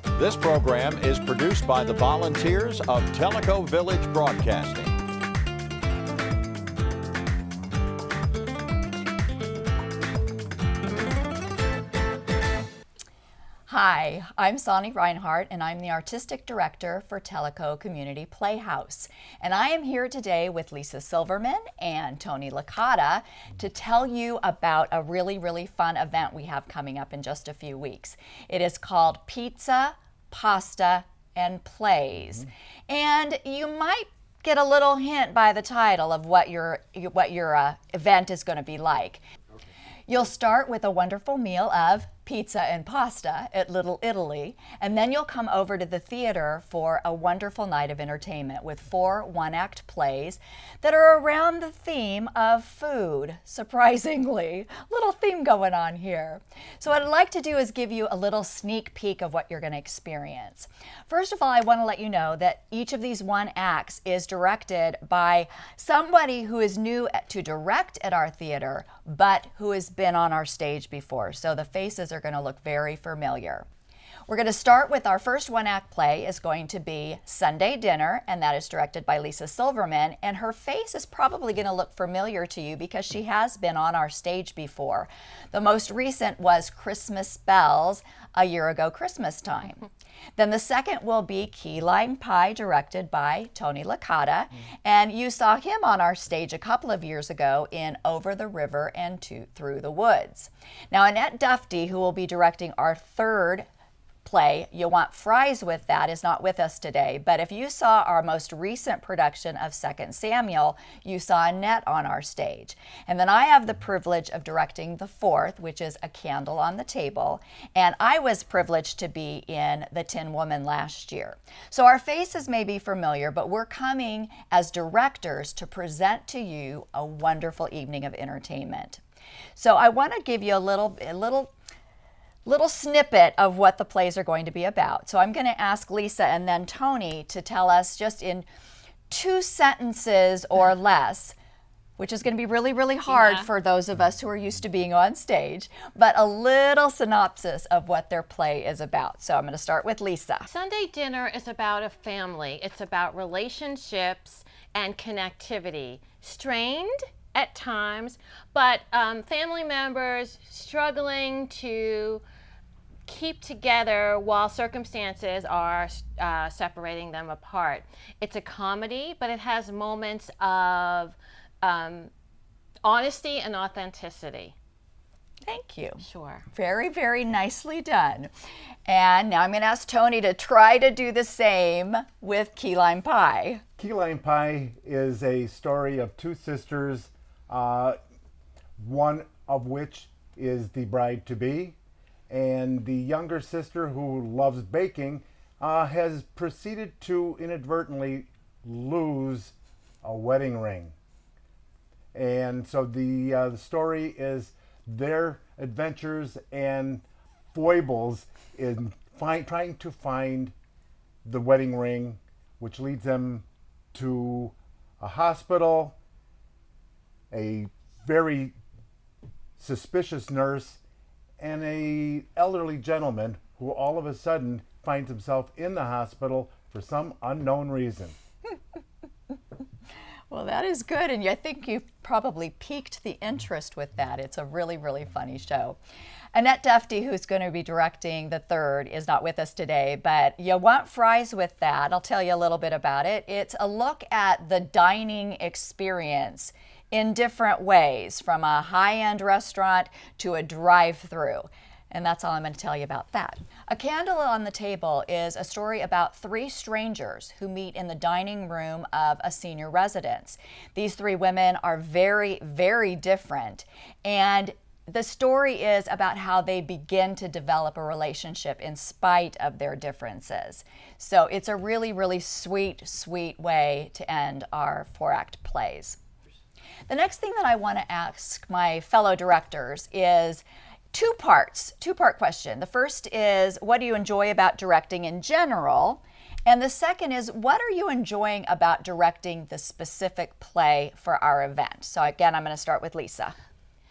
This program is produced by the volunteers of Tellico Village Broadcasting. Hi, I'm Sonny Reinhardt, and I'm the Artistic Director for Tellico Community Playhouse. And I am here today with Lisa Silverman and Tony Licata to tell you about a really fun event we have coming up in just a few weeks. It is called Pizza, Pasta, and Plays. And you might get a little hint by the title of what your event is going to be like. You'll start with a wonderful meal of pizza and pasta at Little Italy, and then you'll come over to the theater for a wonderful night of entertainment with 4 one-act plays that are around the theme of food. Surprisingly, little theme going on here. So what I'd like to do is give you a little sneak peek of what you're going to experience. First of all, I want to let you know that each of these one acts is directed by somebody who is new to direct at our theater, but who has been on our stage before. So the faces are going to look very familiar. We're going to start with our first one-act play is going to be Sunday Dinner, and that is directed by Lisa Silverman, and her face is probably going to look familiar to you because she has been on our stage before. The most recent was Christmas Bells, a year ago Christmas time. Then the second will be Key Lime Pie, directed by Tony Licata, and you saw him on our stage a couple of years ago in Over the River and Through the Woods. Now Annette Dufty, who will be directing our third play, You Want Fries With That, is not with us today, but if you saw our most recent production of 2 Samuel, you saw Annette on our stage. And then I have the privilege of directing the fourth, which is A Candle on the Table, and I was privileged to be in The Tin Woman last year. So our faces may be familiar, but we're coming as directors to present to you a wonderful evening of entertainment. So I want to give you a little snippet of what the plays are going to be about. So I'm going to ask Lisa and then Tony to tell us just in 2 sentences or less, which is going to be really hard for those of us who are used to being on stage, but a little synopsis of what their play is about. So I'm going to start with Lisa. Sunday Dinner is about a family. It's about relationships and connectivity. Strained at times, but family members struggling to keep together while circumstances are separating them apart. It's a comedy, but it has moments of honesty and authenticity. Thank you. Sure. Very nicely done. And now I'm going to ask Tony to try to do the same with Key Lime Pie. Key Lime Pie is a story of 2 sisters, one of which is the bride-to-be, and the younger sister, who loves baking, has proceeded to inadvertently lose a wedding ring. And so the story is their adventures and foibles in trying to find the wedding ring, which leads them to a hospital, a very suspicious nurse, and an elderly gentleman who all of a sudden finds himself in the hospital for some unknown reason. Well, that is good, and I think you've probably piqued the interest with that. It's a really funny show. Annette Dufty, who's going to be directing the third, is not with us today, but You Want Fries With That. I'll tell you a little bit about it. It's a look at the dining experience in different ways, from a high-end restaurant to a drive-through. And that's all I'm going to tell you about that. A Candle on the Table is a story about 3 strangers who meet in the dining room of a senior residence. These 3 women are very different, and the story is about how they begin to develop a relationship in spite of their differences. So it's a really sweet way to end our 4-act plays. The next thing that I want to ask my fellow directors is two-part question. The first is, what do you enjoy about directing in general? And the second is, what are you enjoying about directing the specific play for our event? So again, I'm going to start with Lisa.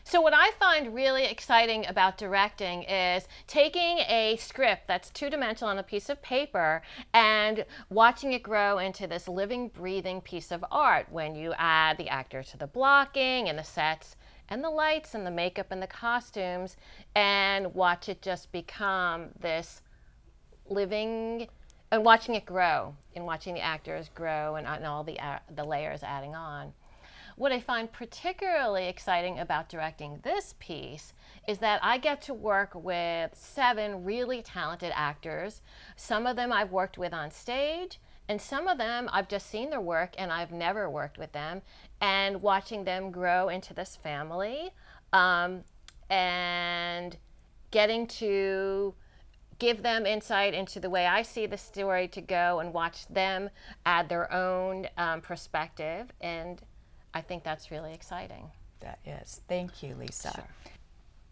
So what I find really exciting about directing is taking a script that's two-dimensional on a piece of paper and watching it grow into this living, breathing piece of art when you add the actors to the blocking and the sets and the lights and the makeup and the costumes, and watch it just become this living, and watching it grow and watching the actors grow and all the layers adding on. What I find particularly exciting about directing this piece is that I get to work with 7 really talented actors. Some of them I've worked with on stage, and some of them I've just seen their work and I've never worked with them, and watching them grow into this family, and getting to give them insight into the way I see the story to go and watch them add their own perspective. And I think that's really exciting. That is. Thank you, Lisa. Sure.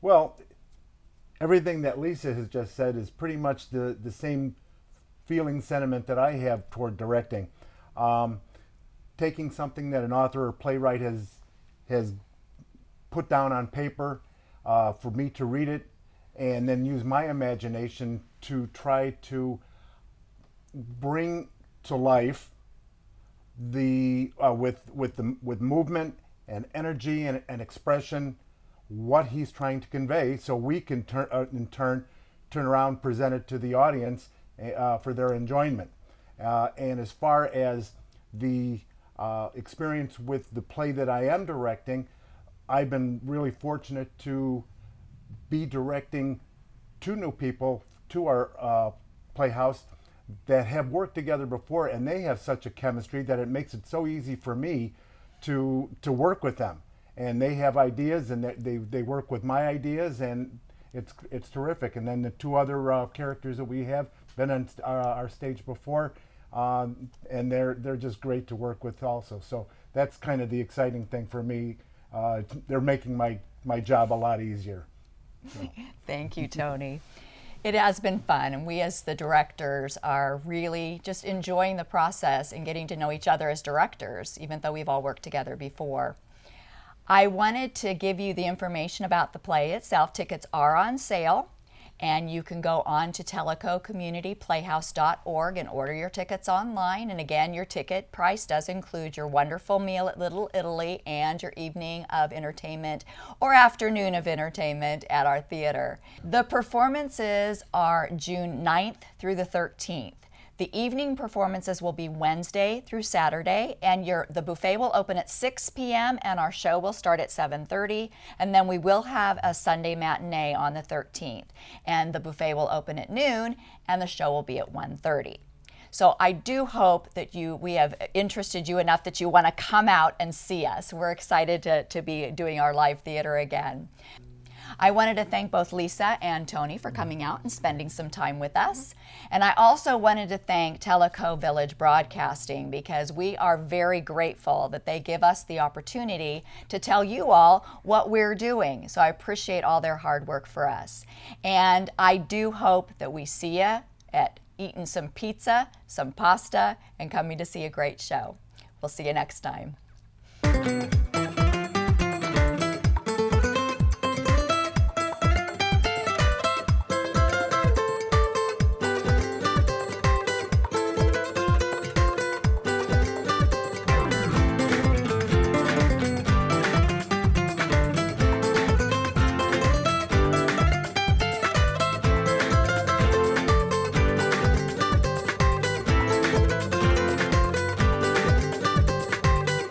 Well, everything that Lisa has just said is pretty much the same feeling sentiment that I have toward directing. Taking something that an author or playwright has put down on paper for me to read it, and then use my imagination to try to bring to life with movement and energy and expression what he's trying to convey, so we can in turn turn around, present it to the audience for their enjoyment. And as far as the experience with the play that I am directing, I've been really fortunate to be directing 2 new people to our Playhouse that have worked together before, and they have such a chemistry that it makes it so easy for me to work with them. And they have ideas, and they work with my ideas, and it's terrific. And then the 2 other characters that we have been on our stage before, and they're just great to work with also. So that's kind of the exciting thing for me. They're making my job a lot easier. Thank you, Tony. It has been fun, and we as the directors are really just enjoying the process and getting to know each other as directors, even though we've all worked together before. I wanted to give you the information about the play itself. Tickets are on sale, and you can go on to telecocommunityplayhouse.org and order your tickets online. And again, your ticket price does include your wonderful meal at Little Italy and your evening of entertainment or afternoon of entertainment at our theater. The performances are June 9th through the 13th. The evening performances will be Wednesday through Saturday, and the buffet will open at 6 p.m. and our show will start at 7:30, and then we will have a Sunday matinee on the 13th, and the buffet will open at noon and the show will be at 1:30. So I do hope that we have interested you enough that you want to come out and see us. We're excited to be doing our live theater again. I wanted to thank both Lisa and Tony for coming out and spending some time with us. And I also wanted to thank Teleco Village Broadcasting, because we are very grateful that they give us the opportunity to tell you all what we're doing. So I appreciate all their hard work for us. And I do hope that we see you at eating some pizza, some pasta, and coming to see a great show. We'll see you next time.